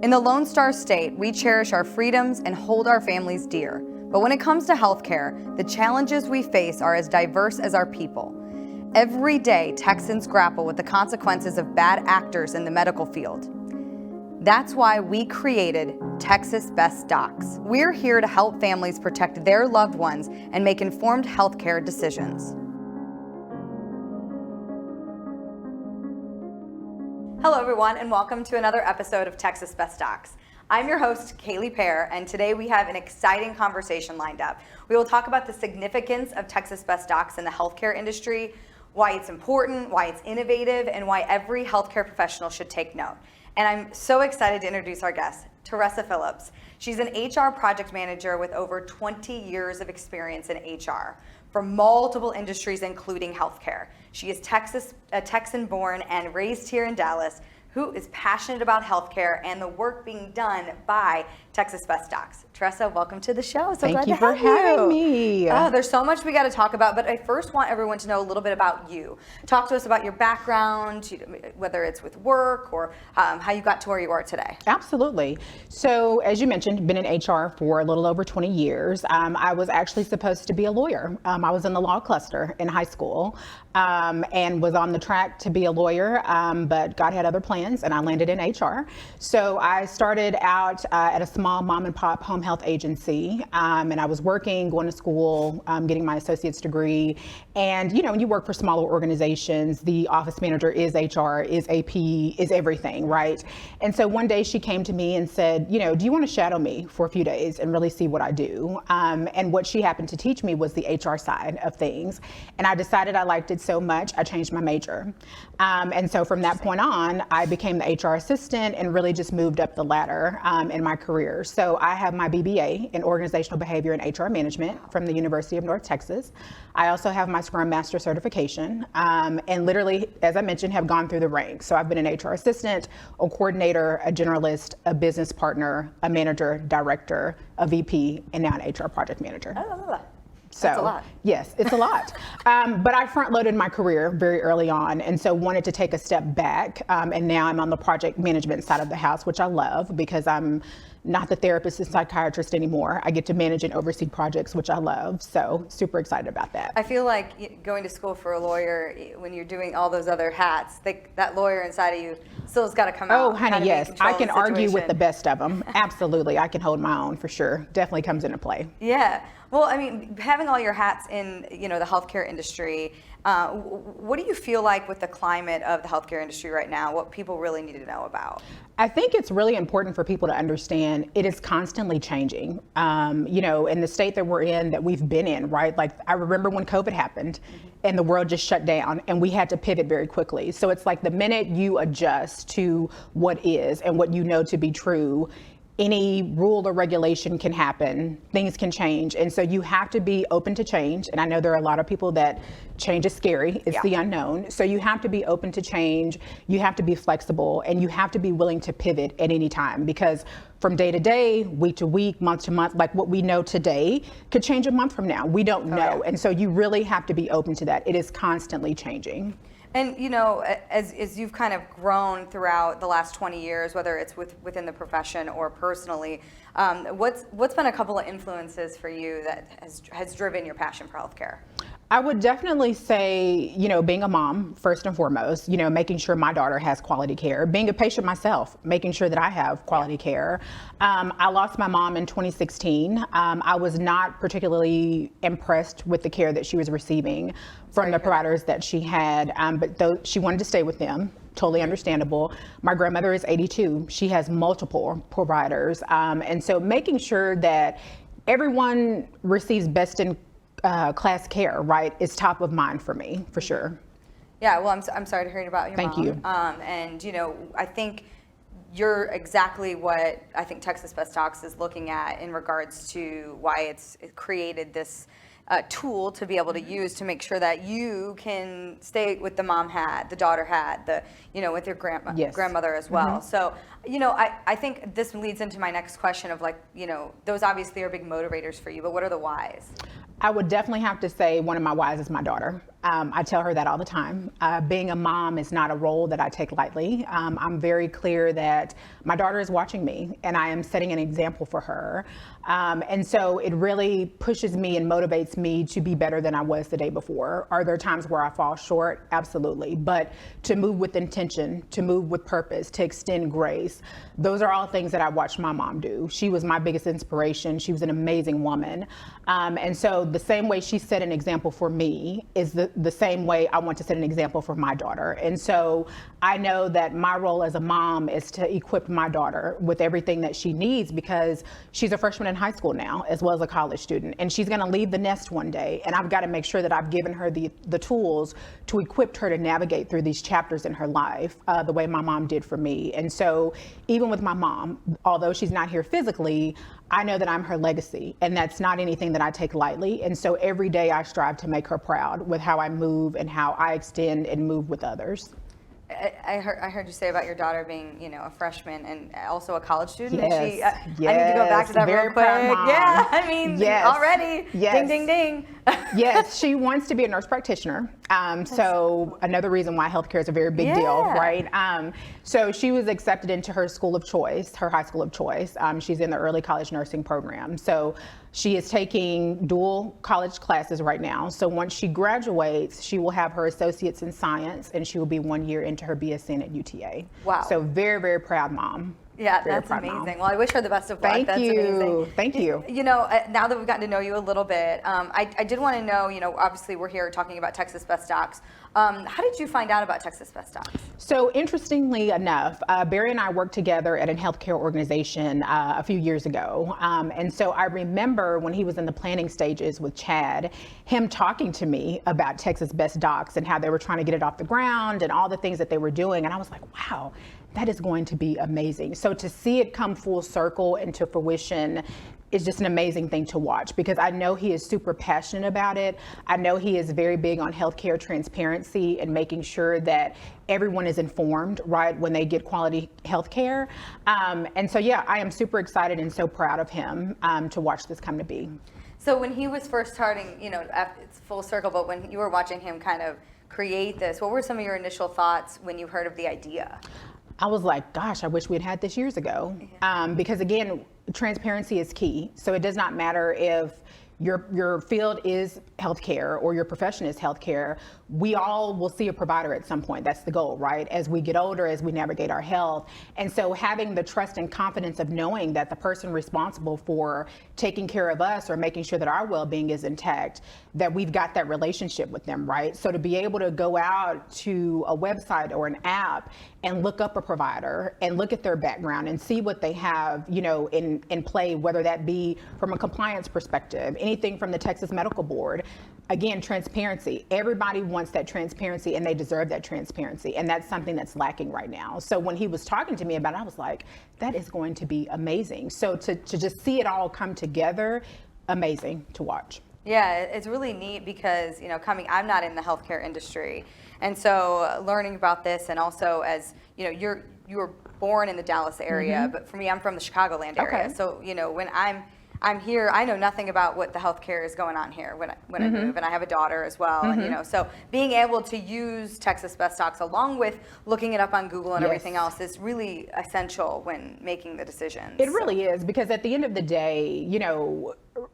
In the Lone Star State, we cherish our freedoms and hold our families dear. But when it comes to healthcare, the challenges we face are as diverse as our people. Every day, Texans grapple with the consequences of bad actors in the medical field. That's why we created Texas Best Docs. We're here to help families protect their loved ones and make informed healthcare decisions. Hello everyone, and welcome to another episode of Texas Best Docs. I'm your host, Kalee Pair, and today we have an exciting conversation lined up. We will talk about the significance of Texas Best Docs in the healthcare industry, why it's important, why it's innovative, and why every healthcare professional should take note. And I'm so excited to introduce our guest, Teressa Phillips. She's an HR project manager with over 20 years of experience in HR for multiple industries, including healthcare. She is a Texan born and raised here in Dallas, who is passionate about healthcare and the work being done by Texas Best Docs. Teressa, welcome to the show. So Thank you for having me. Oh, there's so much we got to talk about, but I first want everyone to know a little bit about you. Talk to us about your background, whether it's with work or how you got to where you are today. Absolutely. So as you mentioned, been in HR for a little over 20 years. I was actually supposed to be a lawyer. I was in the law cluster in high school and was on the track to be a lawyer, but God had other plans and I landed in HR. So I started out at a small mom and pop home health agency, and I was working, going to school, getting my associate's degree. And you know, when you work for smaller organizations, the office manager is HR, is AP, is everything, right? And so one day she came to me and said, you know, do you want to shadow me for a few days and really see what I do? And what she happened to teach me was the HR side of things. And I decided I liked it so much, I changed my major. And so from that point on, I became the HR assistant and really just moved up the ladder in my career. So I have my BBA in organizational behavior and HR management from the University of North Texas. I also have my Scrum Master certification, and literally, as I mentioned, have gone through the ranks. So I've been an HR assistant, a coordinator, a generalist, a business partner, a manager, director, a VP, and now an HR project manager. So, that's a lot. Yes, it's a lot. But I front loaded my career very early on, and so wanted to take a step back. And now I'm on the project management side of the house, which I love because I'm not the therapist and psychiatrist anymore. I get to manage and oversee projects, which I love. So super excited about that. I feel like going to school for a lawyer, when you're doing all those other hats, that lawyer inside of you still has got to come out. Oh, honey, yes. I can argue with the best of them. Absolutely. I can hold my own for sure. Definitely comes into play. Yeah. Well, I mean, having all your hats in, you know, the healthcare industry, what do you feel like with the climate of the healthcare industry right now? What people really need to know about? I think it's really important for people to understand it is constantly changing. You know, in the state that we're in, that we've been in, right? Like I remember when COVID happened and the world just shut down and we had to pivot very quickly. So it's like the minute you adjust to what is and what you know to be true, any rule or regulation can happen, things can change. And so you have to be open to change. And I know there are a lot of people that change is scary, it's the unknown. So you have to be open to change, you have to be flexible, and you have to be willing to pivot at any time, because from day to day, week to week, month to month, like what we know today could change a month from now. We don't know. And so you really have to be open to that. It is constantly changing. And you know, as you've kind of grown throughout the last 20 years, whether it's within the profession or personally, what's been a couple of influences for you that has driven your passion for healthcare? I would definitely say, you know, being a mom, first and foremost, you know, making sure my daughter has quality care, being a patient myself, making sure that I have quality care. I lost my mom in 2016. I was not particularly impressed with the care that she was receiving from the providers that she had, but though she wanted to stay with them. Totally understandable. My grandmother is 82. She has multiple providers. And so making sure that everyone receives best in class care, right, is top of mind for me, for sure. Yeah, well, I'm sorry to hear about your mom. Thank you. And, you know, I think you're exactly what I think Texas Best Docs is looking at in regards to why it created this tool to be able to use to make sure that you can stay with the mom had, the daughter had, with your grandmother as well. So, I think this leads into my next question of those obviously are big motivators for you, but what are the whys? I would definitely have to say one of my whys is my daughter. I tell her that all the time. Being a mom is not a role that I take lightly. I'm very clear that my daughter is watching me and I am setting an example for her. And so it really pushes me and motivates me to be better than I was the day before. Are there times where I fall short? Absolutely. But to move with intention, to move with purpose, to extend grace, those are all things that I watched my mom do. She was my biggest inspiration. She was an amazing woman. And so the same way she set an example for me is the same way I want to set an example for my daughter. And so I know that my role as a mom is to equip my daughter with everything that she needs, because she's a freshman in high school now, as well as a college student, and she's going to leave the nest one day. And I've got to make sure that I've given her the tools to equip her to navigate through these chapters in her life, the way my mom did for me. And so even with my mom, although she's not here physically, I know that I'm her legacy, and that's not anything that I take lightly. And so every day I strive to make her proud with how I move and how I extend and move with others. I heard you say about your daughter being, a freshman and also a college student. Yes, I need to go back to that real quick. Yeah, I mean, already, ding, ding, ding. Yes, she wants to be a nurse practitioner. So another reason why healthcare is a very big deal, right? So she was accepted into her school of choice, her high school of choice. She's in the early college nursing program. So she is taking dual college classes right now. So once she graduates, she will have her associates in science, and she will be 1 year into her BSN at UTA. Wow. So very, very proud mom. Yeah, that's amazing. Well, I wish her the best of luck. Thank That's you. Amazing. Thank you. Now that we've gotten to know you a little bit, I did want to know, obviously we're here talking about Texas Best Docs. How did you find out about Texas Best Docs? So interestingly enough, Barry and I worked together at a healthcare organization a few years ago. And so I remember when he was in the planning stages with Chad, him talking to me about Texas Best Docs and how they were trying to get it off the ground and all the things that they were doing. And I was like, wow, that is going to be amazing. So to see it come full circle into fruition is just an amazing thing to watch, because I know he is super passionate about it. I know he is very big on healthcare transparency and making sure that everyone is informed, right, when they get quality healthcare. And so, yeah, I am super excited and so proud of him to watch this come to be. So when he was first starting, it's full circle, but when you were watching him kind of create this, what were some of your initial thoughts when you heard of the idea? I was like, gosh, I wish we had had this years ago. Because again, transparency is key. So it does not matter if your field is healthcare or your profession is healthcare. We all will see a provider at some point. That's the goal, right? As we get older, as we navigate our health. And so having the trust and confidence of knowing that the person responsible for taking care of us or making sure that our well-being is intact, that we've got that relationship with them, right? So to be able to go out to a website or an app and look up a provider and look at their background and see what they have, in play, whether that be from a compliance perspective, anything from the Texas Medical Board. Again, transparency. Everybody wants that transparency, and they deserve that transparency. And that's something that's lacking right now. So when he was talking to me about it, I was like, that is going to be amazing. So to just see it all come together, amazing to watch. Yeah, it's really neat because, I'm not in the healthcare industry. And so learning about this, and also as, you were born in the Dallas area, but for me, I'm from the Chicagoland area. Okay. So, when I'm here, I know nothing about what the healthcare is going on here when I move, and I have a daughter as well. And, so being able to use Texas Best Docs along with looking it up on Google and everything else is really essential when making the decisions. It really is, because at the end of the day,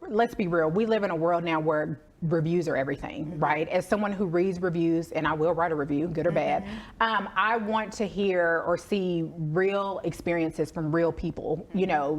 let's be real. We live in a world now where reviews are everything, right? As someone who reads reviews, and I will write a review, good or bad, I want to hear or see real experiences from real people,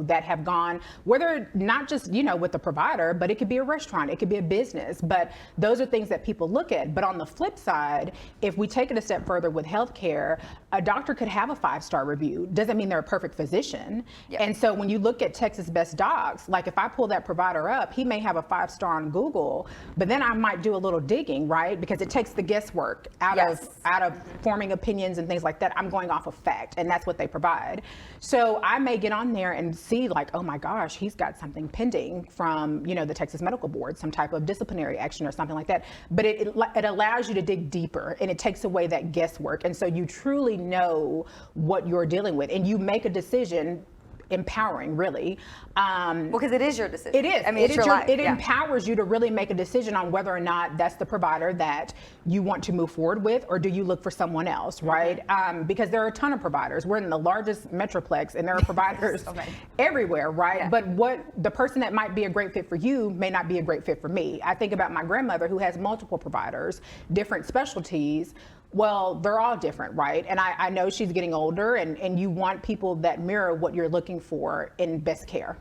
that have gone, whether not just, with the provider, but it could be a restaurant, it could be a business, but those are things that people look at. But on the flip side, if we take it a step further with healthcare, a doctor could have a 5-star review. Doesn't mean they're a perfect physician. Yeah. And so when you look at Texas Best Docs, like if I pull that provider up, he may have a 5-star on Google, but then I might do a little digging, right? Because it takes the guesswork out of forming opinions and things like that. I'm going off of fact, and that's what they provide. So I may get on there and see like, oh my gosh, he's got something pending from, the Texas Medical Board, some type of disciplinary action or something like that. But it allows you to dig deeper, and it takes away that guesswork. And so you truly know what you're dealing with, and you make a decision empowering, really. Because it is your decision. It is. I mean, it's your life. It Yeah. empowers you to really make a decision on whether or not that's the provider that you want to move forward with, or do you look for someone else, right? Because there are a ton of providers. We're in the largest metroplex, and there are providers So many. everywhere, right? Yeah. But what the person that might be a great fit for you may not be a great fit for me. I think about my grandmother who has multiple providers, different specialties. Well, they're all different, right? And I know she's getting older, and you want people that mirror what you're looking for in best care.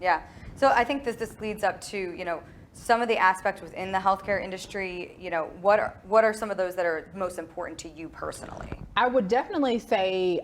Yeah. So I think this leads up to, some of the aspects within the healthcare industry. What are some of those that are most important to you personally? I would definitely say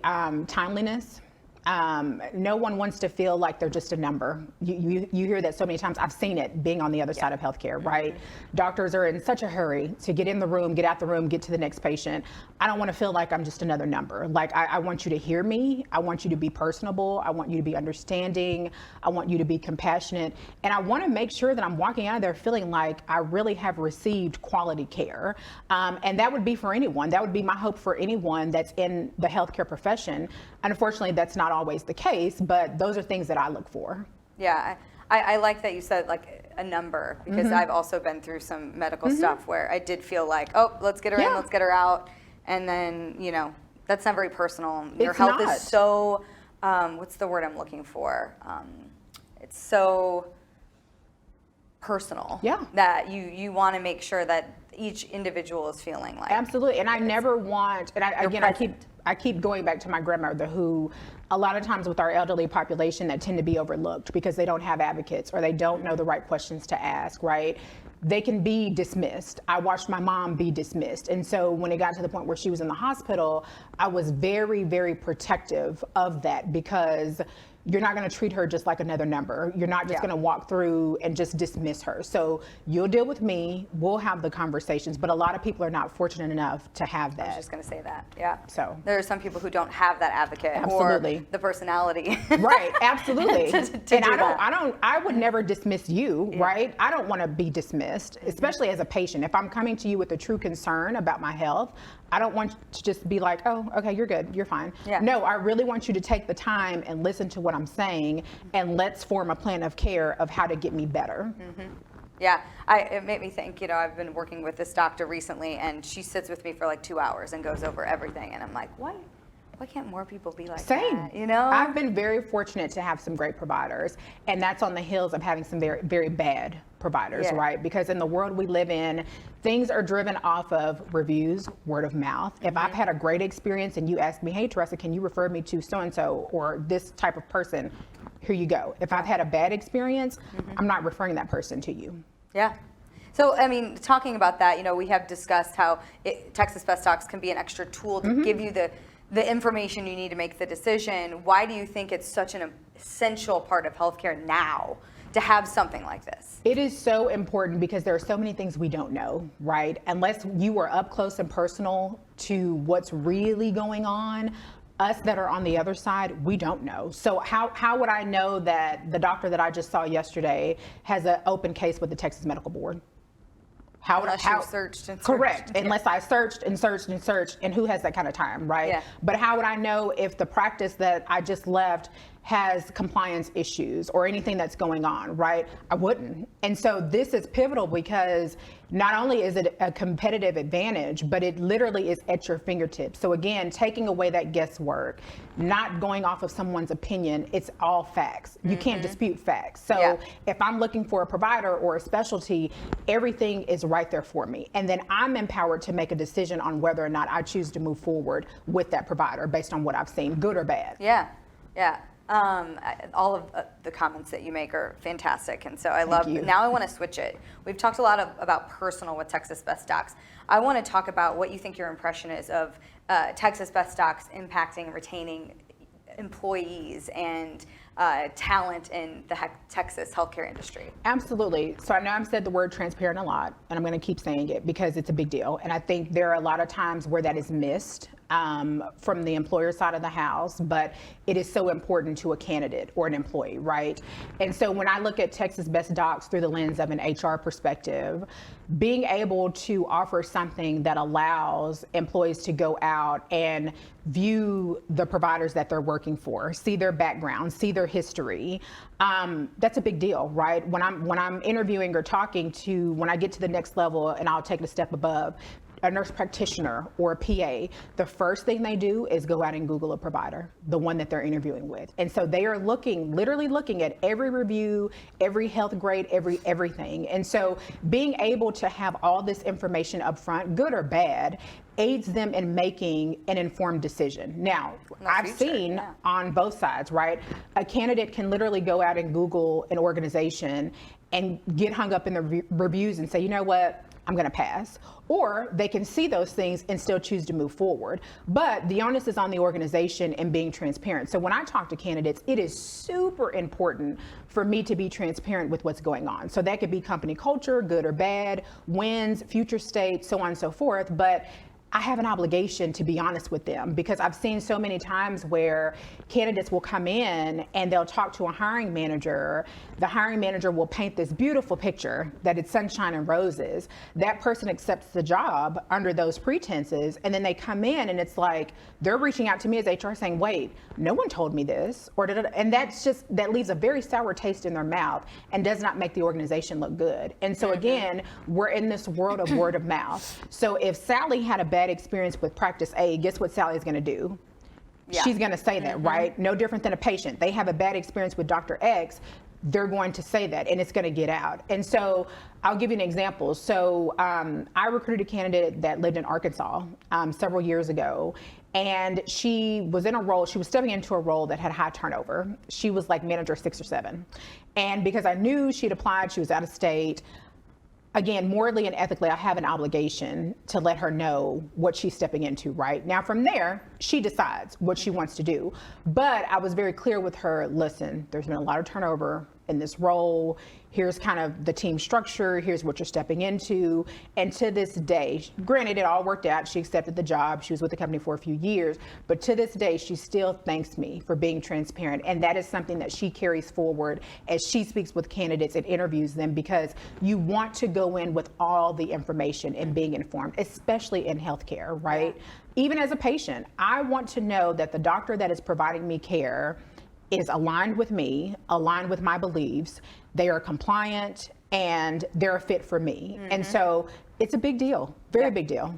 timeliness. No one wants to feel like they're just a number. You hear that so many times. I've seen it being on the other side of healthcare, right? Doctors are in such a hurry to get in the room, get out the room, get to the next patient. I don't want to feel like I'm just another number. Like I want you to hear me. I want you to be personable. I want you to be understanding. I want you to be compassionate. And I want to make sure that I'm walking out of there feeling like I really have received quality care. And that would be for anyone. That would be my hope for anyone that's in the healthcare profession. Unfortunately, that's not always the case, but those are things that I look for. Yeah, I like that you said like a number, because I've also been through some medical stuff where I did feel like, oh, let's get her in, let's get her out. And then, that's not very personal. Your health is so, what's the word I'm looking for? It's so personal that you want to make sure that each individual is feeling like. Absolutely. And I never want, and I keep going back to my grandmother, who a lot of times with our elderly population that tend to be overlooked because they don't have advocates or they don't know the right questions to ask, right? They can be dismissed. I watched my mom be dismissed. And so when it got to the point where she was in the hospital, I was very, very protective of that, because you're not going to treat her just like another number. You're not just going to walk through and just dismiss her. So you'll deal with me. We'll have the conversations. But a lot of people are not fortunate enough to have that. I was just going to say that. Yeah. So there are some people who don't have that advocate or the personality. Right. Absolutely. to I would never dismiss you. Right. I don't want to be dismissed, especially as a patient. If I'm coming to you with a true concern about my health, I don't want to just be like, oh, okay, you're good, you're fine. Yeah. No, I really want you to take the time and listen to what I'm saying, and let's form a plan of care of how to get me better. Yeah, it made me think, I've been working with this doctor recently, and she sits with me for like 2 hours and goes over everything, and I'm like, why can't more people be like that? I've been very fortunate to have some great providers, and that's on the heels of having some very, very bad providers, right? Because in the world we live in, things are driven off of reviews, word of mouth. If I've had a great experience and you ask me, hey, Teressa, can you refer me to so-and-so or this type of person? Here you go. If I've had a bad experience, I'm not referring that person to you. Yeah. So, talking about that, we have discussed how Texas Best Docs can be an extra tool to give you the information you need to make the decision. Why do you think it's such an essential part of healthcare now to have something like this? It is so important because there are so many things we don't know, right? Unless you are up close and personal to what's really going on, us that are on the other side, we don't know. So how would I know that the doctor that I just saw yesterday has an open case with the Texas Medical Board? Unless you searched and searched. Correct. Unless I searched and searched and searched, and who has that kind of time, right? Yeah. But how would I know if the practice that I just left has compliance issues or anything that's going on, right? I wouldn't. And so this is pivotal because not only is it a competitive advantage, but it literally is at your fingertips. So again, taking away that guesswork, not going off of someone's opinion, it's all facts. You can't dispute facts. So if I'm looking for a provider or a specialty, everything is right there for me. And then I'm empowered to make a decision on whether or not I choose to move forward with that provider based on what I've seen, good or bad. Yeah. All of the comments that you make are fantastic, and so I love. Now I want to switch it. We've talked a lot about personal with Texas Best Docs. I want to talk about what you think your impression is of Texas Best Docs impacting retaining employees and talent in the Texas healthcare industry. Absolutely. So I know I've said the word transparent a lot, and I'm going to keep saying it because it's a big deal. And I think there are a lot of times where that is missed. from the employer side of the house, but it is so important to a candidate or an employee, right? And so when I look at Texas Best Docs through the lens of an HR perspective, being able to offer something that allows employees to go out and view the providers that they're working for, see their background, see their history, that's a big deal, right? When I'm interviewing or talking to, when I get to the next level and I'll take it a step above, a nurse practitioner or a PA, the first thing they do is go out and Google a provider, the one that they're interviewing with. And so they are literally looking at every review, every health grade, everything. And so being able to have all this information up front, good or bad, aids them in making an informed decision. Now, I've seen on both sides, right? A candidate can literally go out and Google an organization and get hung up in the reviews and say, you know what? I'm going to pass. Or they can see those things and still choose to move forward. But the onus is on the organization and being transparent. So when I talk to candidates, it is super important for me to be transparent with what's going on. So that could be company culture, good or bad, wins, future state, so on and so forth. But I have an obligation to be honest with them, because I've seen so many times where candidates will come in and they'll talk to a hiring manager. The hiring manager will paint this beautiful picture that it's sunshine and roses. That person accepts the job under those pretenses, and then they come in and it's like they're reaching out to me as HR saying, wait, no one told me this, and that leaves a very sour taste in their mouth and does not make the organization look good. And so again, we're in this world of word of mouth. So if Sally had a bad experience with practice A, guess what Sally's going to do? Yeah. She's going to say that, right? No different than a patient. They have a bad experience with Dr. X, they're going to say that, and it's going to get out. And so I'll give you an example. So I recruited a candidate that lived in Arkansas several years ago, and she was in a role, she was stepping into a role that had high turnover. She was like manager 6 or 7. And because I knew she'd applied, she was out of state, again, morally and ethically, I have an obligation to let her know what she's stepping into, right? Now, from there, she decides what she wants to do. But I was very clear with her, listen, there's been a lot of turnover in this role. Here's kind of the team structure. Here's what you're stepping into. And to this day, granted, it all worked out. She accepted the job. She was with the company for a few years. But to this day, she still thanks me for being transparent. And that is something that she carries forward as she speaks with candidates and interviews them, because you want to go in with all the information and being informed, especially in healthcare, right? Even as a patient, I want to know that the doctor that is providing me care is aligned with me, aligned with my beliefs, they are compliant, and they're a fit for me. And so it's a big deal, very big deal.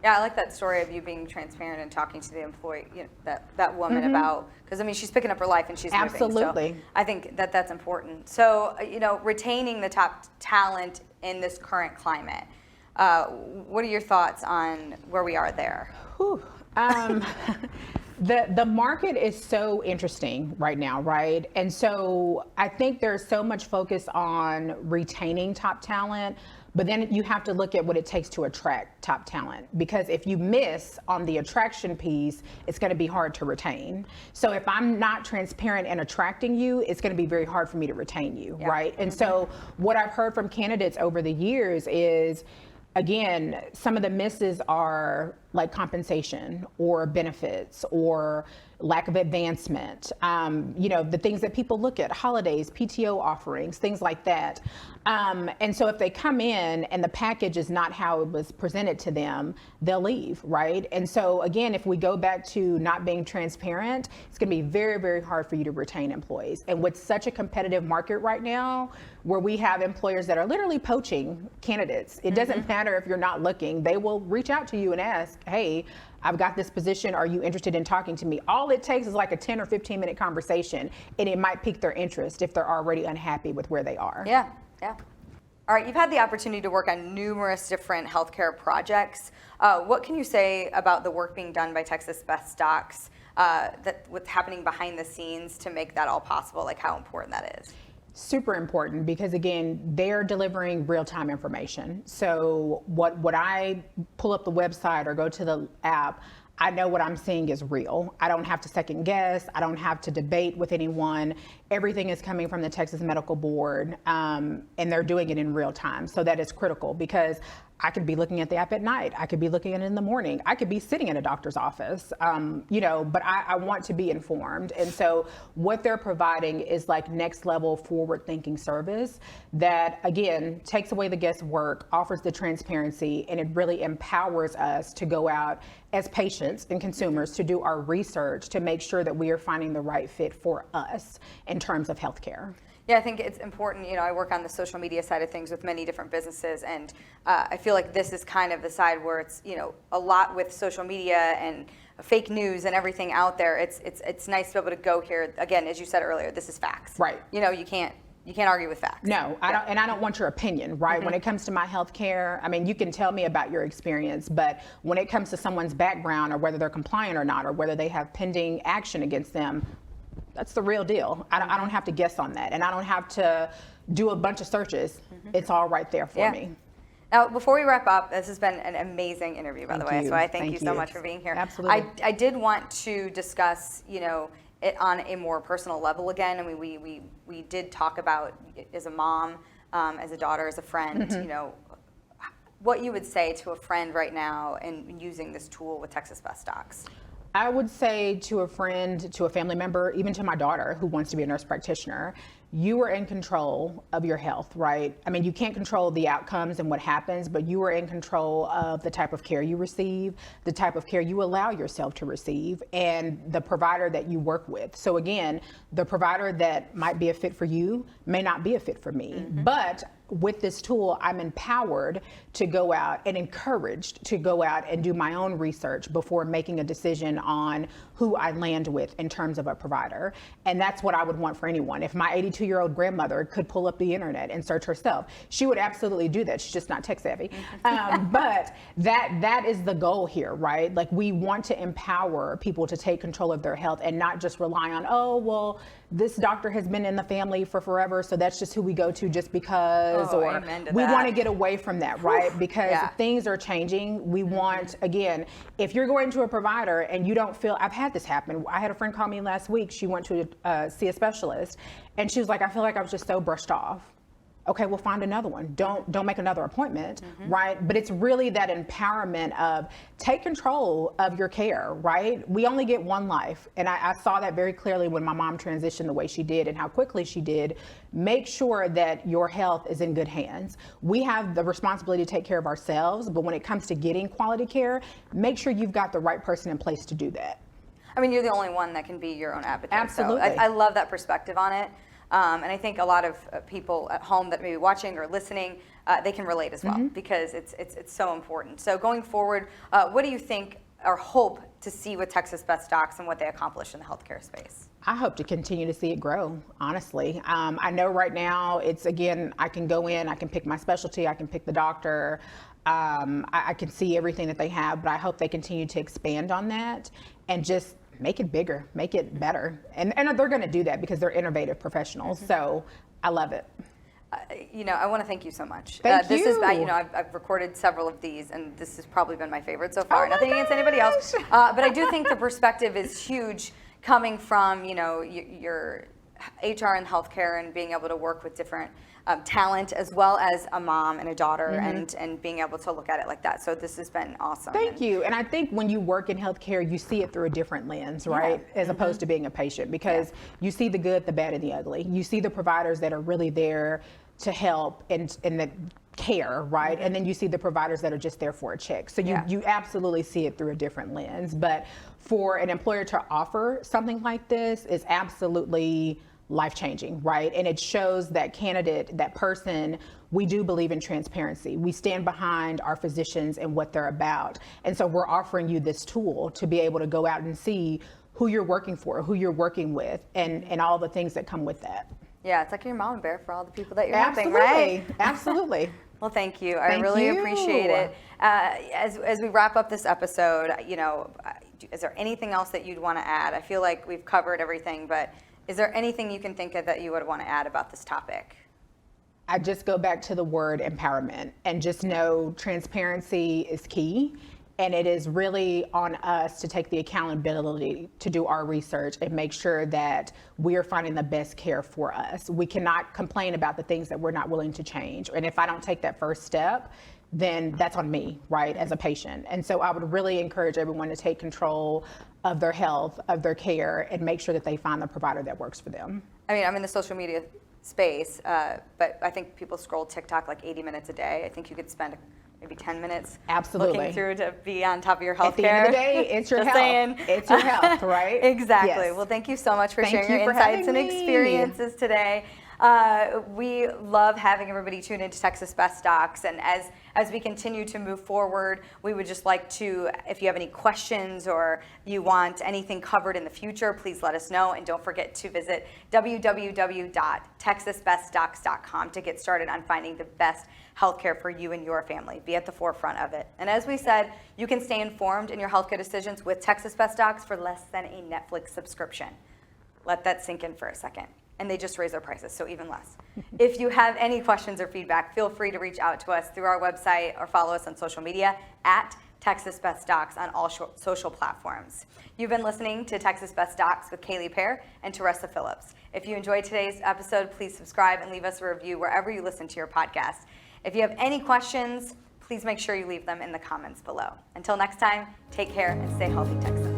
Yeah, I like that story of you being transparent and talking to the employee, you know, that woman about, because I mean, she's picking up her life and she's absolutely moving. So I think that that's important. So, you know, retaining the top talent in this current climate, what are your thoughts on where we are there? Whew. The market is so interesting right now, right? And so I think there's so much focus on retaining top talent, but then you have to look at what it takes to attract top talent, because if you miss on the attraction piece, it's going to be hard to retain. So if I'm not transparent in attracting you, it's going to be very hard for me to retain you, right? And so what I've heard from candidates over the years is, again, some of the misses are like compensation or benefits or lack of advancement, you know, the things that people look at, holidays, PTO offerings, things like that. And so if they come in and the package is not how it was presented to them, they'll leave, right? And so again, if we go back to not being transparent, it's gonna be very, very hard for you to retain employees. And with such a competitive market right now, where we have employers that are literally poaching candidates, it doesn't matter if you're not looking, they will reach out to you and ask, hey, I've got this position. Are you interested in talking to me? All it takes is like a 10 or 15 minute conversation, and it might pique their interest if they're already unhappy with where they are. Yeah. All right, you've had the opportunity to work on numerous different healthcare projects. What can you say about the work being done by Texas Best Docs, what's happening behind the scenes to make that all possible, like how important that is? Super important, because again, they're delivering real-time information. So what I pull up the website or go to the app, I know what I'm seeing is real. I don't have to second guess. I don't have to debate with anyone. Everything is coming from the Texas Medical Board, and they're doing it in real time. So that is critical, because I could be looking at the app at night. I could be looking at it in the morning. I could be sitting in a doctor's office, but I want to be informed. And so what they're providing is like next level forward thinking service that, again, takes away the guesswork, offers the transparency, and it really empowers us to go out as patients and consumers to do our research to make sure that we are finding the right fit for us in terms of healthcare. Yeah, I think it's important. I work on the social media side of things with many different businesses, and I feel like this is kind of the side where it's, a lot with social media and fake news and everything out there. It's nice to be able to go here again, as you said earlier. This is facts. Right. You can't argue with facts. No, I don't, and I don't want your opinion, right? When it comes to my healthcare, I mean, you can tell me about your experience, but when it comes to someone's background or whether they're compliant or not, or whether they have pending action against them, that's the real deal. I don't have to guess on that, and I don't have to do a bunch of searches. It's all right there for me. Now, before we wrap up, this has been an amazing interview, by the way. So I thank you so much for being here. Absolutely. I did want to discuss, it on a more personal level again. I mean, we did talk about as a mom, as a daughter, as a friend, what you would say to a friend right now in using this tool with Texas Best Docs. I would say to a friend, to a family member, even to my daughter who wants to be a nurse practitioner, you are in control of your health, right? I mean, you can't control the outcomes and what happens, but you are in control of the type of care you receive, the type of care you allow yourself to receive, and the provider that you work with. So again, the provider that might be a fit for you may not be a fit for me, but with this tool, I'm empowered to go out and encouraged to go out and do my own research before making a decision on who I land with in terms of a provider. And that's what I would want for anyone. If my 82-year-old grandmother could pull up the internet and search herself, she would absolutely do that. She's just not tech savvy. But that is the goal here, right? Like, we want to empower people to take control of their health and not just rely on, oh, well, this doctor has been in the family for forever, so that's just who we go to just because, or we want to get away from that, right? Because things are changing. We want, again, if you're going to a provider and you don't feel, I've had this happen. I had a friend call me last week. She went to see a specialist, and she was like, I feel like I was just so brushed off. Okay, we'll find another one. Don't make another appointment, right? But it's really that empowerment of take control of your care, right? We only get one life. And I saw that very clearly when my mom transitioned the way she did and how quickly she did. Make sure that your health is in good hands. We have the responsibility to take care of ourselves, but when it comes to getting quality care, make sure you've got the right person in place to do that. I mean, you're the only one that can be your own advocate. Absolutely. So I love that perspective on it. And I think a lot of people at home that may be watching or listening, they can relate as well, because it's so important. So going forward, what do you think or hope to see with Texas Best Docs and what they accomplish in the healthcare space? I hope to continue to see it grow, honestly. I know right now it's, again, I can go in, I can pick my specialty, I can pick the doctor. I can see everything that they have, but I hope they continue to expand on that and just make it bigger, make it better. And they're going to do that because they're innovative professionals. So I love it. I want to thank you so much. Thank this you. Is, I've recorded several of these, and this has probably been my favorite so far. Oh my Nothing against anybody else, but I do think the perspective is huge, coming from your HR and healthcare and being able to work with different talent, as well as a mom and a daughter, and being able to look at it like that. So this has been awesome. Thank you. And I think when you work in healthcare, you see it through a different lens, right? As opposed to being a patient, because you see the good, the bad, and the ugly. You see the providers that are really there to help and that care, right? And then you see the providers that are just there for a check. So you absolutely see it through a different lens. But for an employer to offer something like this is absolutely life-changing, right? And it shows that candidate, that person, we do believe in transparency. We stand behind our physicians and what they're about. And so we're offering you this tool to be able to go out and see who you're working for, who you're working with, and all the things that come with that. Yeah, it's like your mama bear for all the people that you're helping, right? Absolutely. Well, thank you. I really appreciate it. As we wrap up this episode, is there anything else that you'd want to add? I feel like we've covered everything, but is there anything you can think of that you would want to add about this topic? I just go back to the word empowerment, and just know transparency is key. And it is really on us to take the accountability to do our research and make sure that we are finding the best care for us. We cannot complain about the things that we're not willing to change. And if I don't take that first step, then that's on me, right, as a patient. And so I would really encourage everyone to take control of their health, of their care, and make sure that they find the provider that works for them. I mean, I'm in the social media space, but I think people scroll TikTok like 80 minutes a day. I think you could spend maybe 10 minutes Absolutely. looking through to be on top of your health At the end of the day, it's your Just health. saying. It's your health, right? Exactly. Yes. Well, thank you so much for Thank sharing you your for insights and having me. experiences today. We love having everybody tune into Texas Best Docs, and as we continue to move forward, we would just like to, if you have any questions or you want anything covered in the future, please let us know, and don't forget to visit www.texasbestdocs.com to get started on finding the best healthcare for you and your family. Be at the forefront of it. And as we said, you can stay informed in your healthcare decisions with Texas Best Docs for less than a Netflix subscription. Let that sink in for a second. And they just raise their prices, so even less. If you have any questions or feedback, feel free to reach out to us through our website or follow us on social media at Texas Best Docs on all social platforms. You've been listening to Texas Best Docs with Kalee Pair and Teressa Phillips. If you enjoyed today's episode, please subscribe and leave us a review wherever you listen to your podcast. If you have any questions, please make sure you leave them in the comments below. Until next time, take care and stay healthy, Texas.